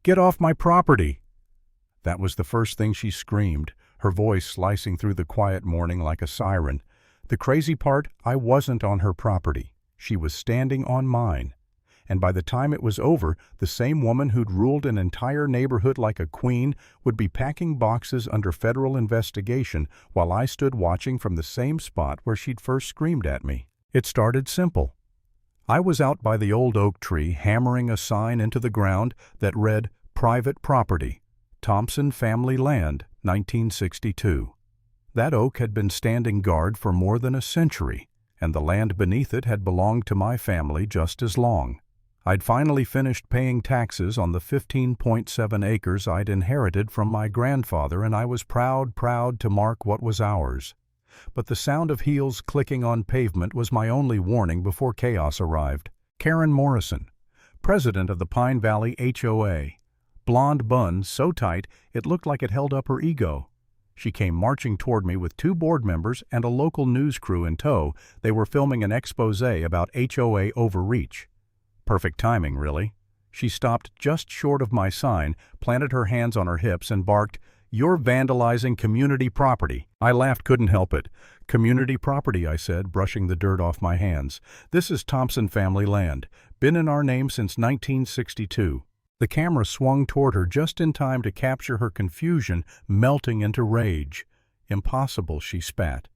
"Get off my property!" That was the first thing she screamed, her voice slicing through the quiet morning like a siren. The crazy part, I wasn't on her property. She was standing on mine. And by the time it was over, the same woman who'd ruled an entire neighborhood like a queen would be packing boxes under federal investigation while I stood watching from the same spot where she'd first screamed at me. It started simple. I was out by the old oak tree hammering a sign into the ground that read, "Private Property, Thompson Family Land, 1962. That oak had been standing guard for more than a century, and the land beneath it had belonged to my family just as long. I'd finally finished paying taxes on the 15.7 acres I'd inherited from my grandfather, and I was proud to mark what was ours. But the sound of heels clicking on pavement was my only warning before chaos arrived. Karen Morrison, president of the Pine Valley HOA. Blonde bun so tight it looked like it held up her ego. She came marching toward me with 2 board members and a local news crew in tow. They were filming an expose about HOA overreach. Perfect timing, really. She stopped just short of my sign, planted her hands on her hips, and barked, "You're vandalizing community property." I laughed, couldn't help it. "Community property," I said, brushing the dirt off my hands. "This is Thompson family land. Been in our name since 1962. The camera swung toward her just in time to capture her confusion melting into rage. "Impossible," she spat.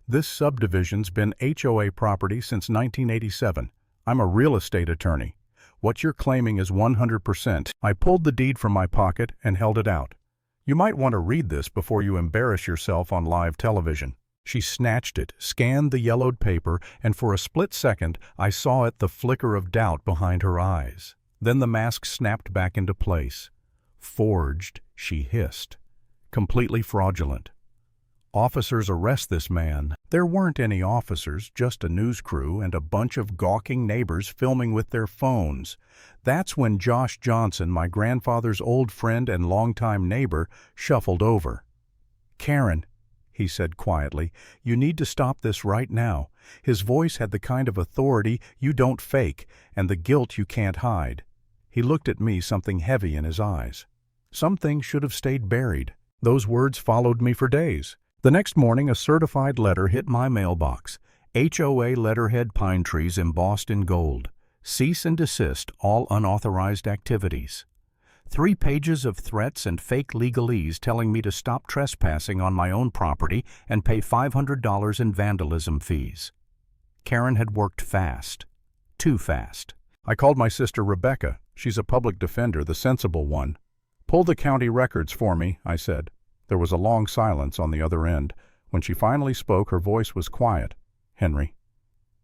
"This subdivision's been HOA property since 1987. I'm a real estate attorney. What you're claiming is 100%. I pulled the deed from my pocket and held it out. "You might want to read this before you embarrass yourself on live television." She snatched it, scanned the yellowed paper, and for a split second I saw the flicker of doubt behind her eyes. Then the mask snapped back into place. "Forged," she hissed. "Completely fraudulent. Officers, arrest this man." There weren't any officers, just a news crew and a bunch of gawking neighbors filming with their phones. That's when Josh Johnson, my grandfather's old friend and longtime neighbor, shuffled over. "Karen," he said quietly, "you need to stop this right now." His voice had the kind of authority you don't fake and the guilt you can't hide. He looked at me, something heavy in his eyes. Some things should have stayed buried. Those words followed me for days. The next morning, a certified letter hit my mailbox. HOA letterhead, pine trees embossed in gold. Cease and desist all unauthorized activities. 3 pages of threats and fake legalese telling me to stop trespassing on my own property and pay $500 in vandalism fees. Karen had worked fast. Too fast. I called my sister Rebecca. She's a public defender, the sensible one. "Pull the county records for me," I said. There was a long silence on the other end. When she finally spoke, her voice was quiet. "Henry,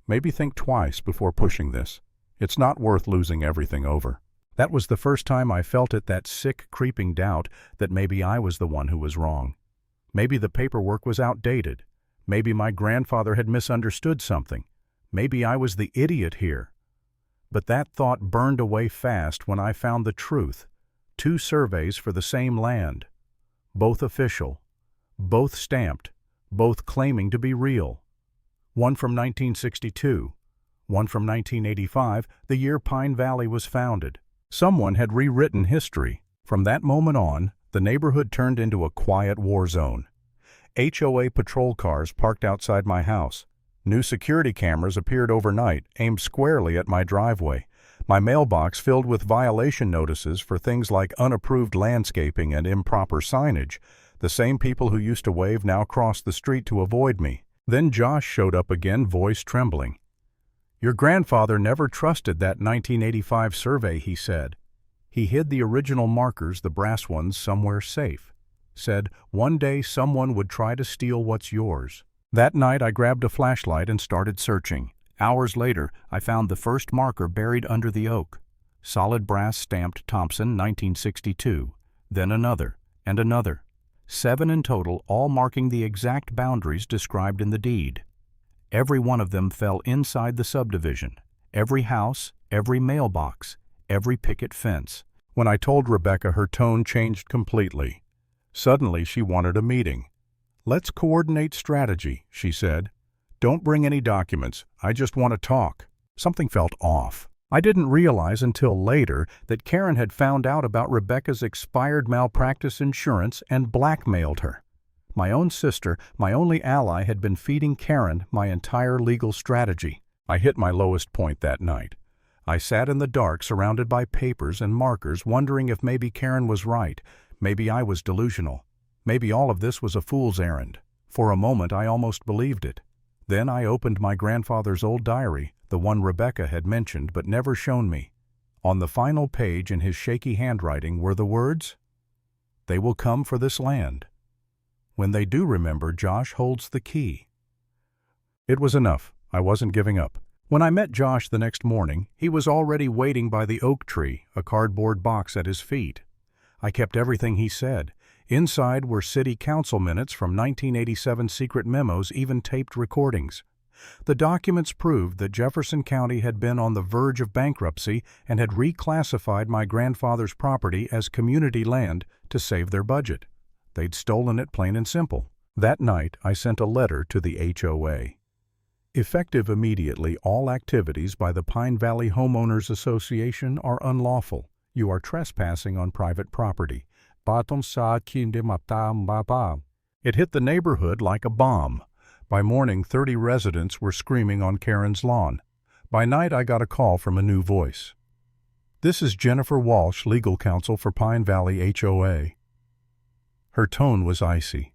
maybe think twice before pushing this. It's not worth losing everything over." That was the first time I felt that sick, creeping doubt that maybe I was the one who was wrong. Maybe the paperwork was outdated. Maybe my grandfather had misunderstood something. Maybe I was the idiot here. But that thought burned away fast when I found the truth. 2 surveys for the same land. Both official, both stamped, both claiming to be real. One from 1962, one from 1985, the year Pine Valley was founded. Someone had rewritten history. From that moment on, the neighborhood turned into a quiet war zone. HOA patrol cars parked outside my house. New security cameras appeared overnight, aimed squarely at my driveway. My mailbox filled with violation notices for things like unapproved landscaping and improper signage. The same people who used to wave now crossed the street to avoid me. Then Josh showed up again, voice trembling. "Your grandfather never trusted that 1985 survey," he said. He hid the original markers, the brass ones, somewhere safe. Said, "One day someone would try to steal what's yours." That night I grabbed a flashlight and started searching. Hours later, I found the first marker buried under the oak. Solid brass stamped Thompson, 1962. Then another, and another. 7 in total, all marking the exact boundaries described in the deed. Every one of them fell inside the subdivision. Every house, every mailbox, every picket fence. When I told Rebecca, her tone changed completely. Suddenly she wanted a meeting. "Let's coordinate strategy," she said. "Don't bring any documents. I just want to talk." Something felt off. I didn't realize until later that Karen had found out about Rebecca's expired malpractice insurance and blackmailed her. My own sister, my only ally, had been feeding Karen my entire legal strategy. I hit my lowest point that night. I sat in the dark surrounded by papers and markers, wondering if maybe Karen was right, maybe I was delusional, maybe all of this was a fool's errand. For a moment I almost believed it. Then I opened my grandfather's old diary, the one Rebecca had mentioned but never shown me. On the final page in his shaky handwriting were the words, "They will come for this land. When they do remember, Josh holds the key." It was enough. I wasn't giving up. When I met Josh the next morning, he was already waiting by the oak tree, a cardboard box at his feet. I kept everything he said. Inside were city council minutes from 1987 secret memos, even taped recordings. The documents proved that Jefferson County had been on the verge of bankruptcy and had reclassified my grandfather's property as community land to save their budget. They'd stolen it, plain and simple. That night, I sent a letter to the HOA. Effective immediately, all activities by the Pine Valley Homeowners Association are unlawful. You are trespassing on private property. It hit the neighborhood like a bomb. By morning, 30 residents were screaming on Karen's lawn. By night, I got a call from a new voice. "This is Jennifer Walsh, legal counsel for Pine Valley HOA. Her tone was icy.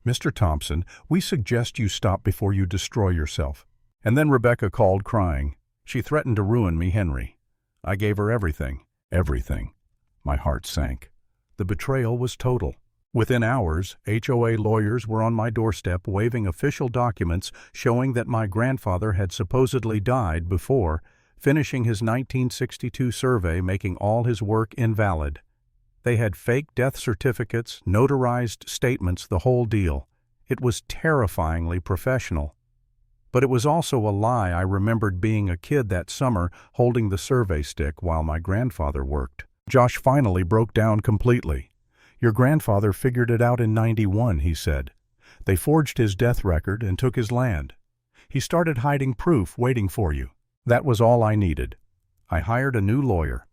"Mr. Thompson, we suggest you stop before you destroy yourself." And then Rebecca called crying. She threatened to ruin me, Henry. I gave her everything. Everything. My heart sank. The betrayal was total. Within hours, HOA lawyers were on my doorstep waving official documents showing that my grandfather had supposedly died before finishing his 1962 survey, making all his work invalid. They had fake death certificates, notarized statements, the whole deal. It was terrifyingly professional. But it was also a lie. I remembered being a kid that summer holding the survey stick while my grandfather worked. Josh finally broke down completely. "Your grandfather figured it out in '91, he said. "They forged his death record and took his land. He started hiding proof, waiting for you. That was all I needed. I hired a new lawyer,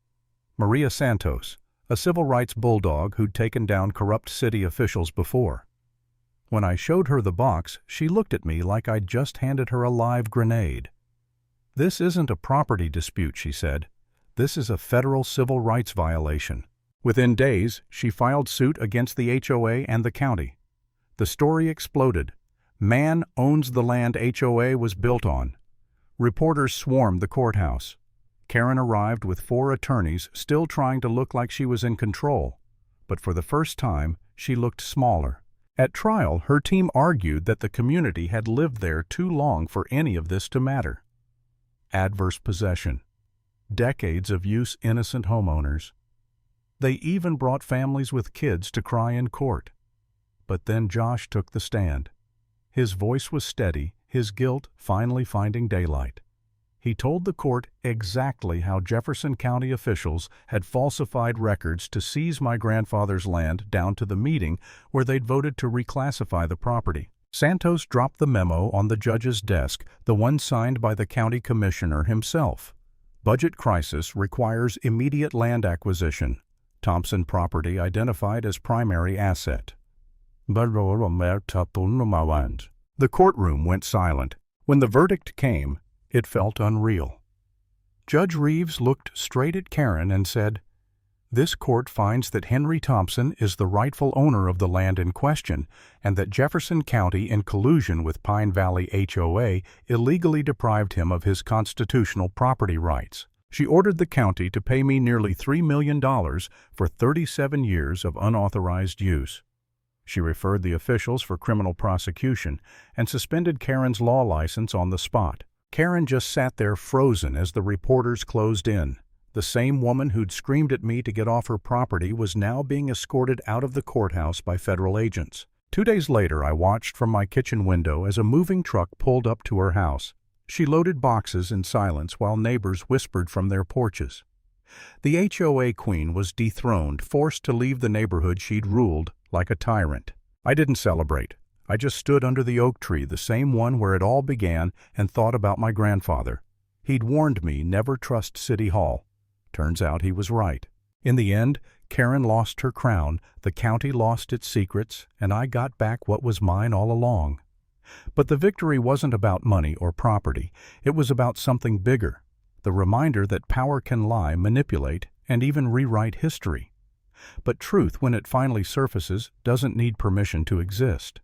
Maria Santos, a civil rights bulldog who'd taken down corrupt city officials before. When I showed her the box, she looked at me like I'd just handed her a live grenade. "This isn't a property dispute," she said. "This is a federal civil rights violation." Within days, she filed suit against the HOA and the county. The story exploded. Man owns the land HOA was built on. Reporters swarmed the courthouse. Karen arrived with 4 attorneys, still trying to look like she was in control. But for the first time, she looked smaller. At trial, her team argued that the community had lived there too long for any of this to matter. Adverse possession. Decades of use, innocent homeowners. They even brought families with kids to cry in court. But then Josh took the stand. His voice was steady, his guilt finally finding daylight. He told the court exactly how Jefferson County officials had falsified records to seize my grandfather's land down to the meeting where they'd voted to reclassify the property. Santos dropped the memo on the judge's desk, the one signed by the county commissioner himself. Budget crisis requires immediate land acquisition. Thompson property identified as primary asset. The courtroom went silent. When the verdict came, it felt unreal. Judge Reeves looked straight at Karen and said, "This court finds that Henry Thompson is the rightful owner of the land in question and that Jefferson County, in collusion with Pine Valley HOA, illegally deprived him of his constitutional property rights." She ordered the county to pay me nearly $3 million for 37 years of unauthorized use. She referred the officials for criminal prosecution and suspended Karen's law license on the spot. Karen just sat there frozen as the reporters closed in. The same woman who'd screamed at me to get off her property was now being escorted out of the courthouse by federal agents. 2 days later, I watched from my kitchen window as a moving truck pulled up to her house. She loaded boxes in silence while neighbors whispered from their porches. The HOA queen was dethroned, forced to leave the neighborhood she'd ruled like a tyrant. I didn't celebrate. I just stood under the oak tree, the same one where it all began, and thought about my grandfather. He'd warned me never trust City Hall. Turns out he was right. In the end, Karen lost her crown, the county lost its secrets, and I got back what was mine all along. But the victory wasn't about money or property. It was about something bigger, the reminder that power can lie, manipulate, and even rewrite history. But truth, when it finally surfaces, doesn't need permission to exist.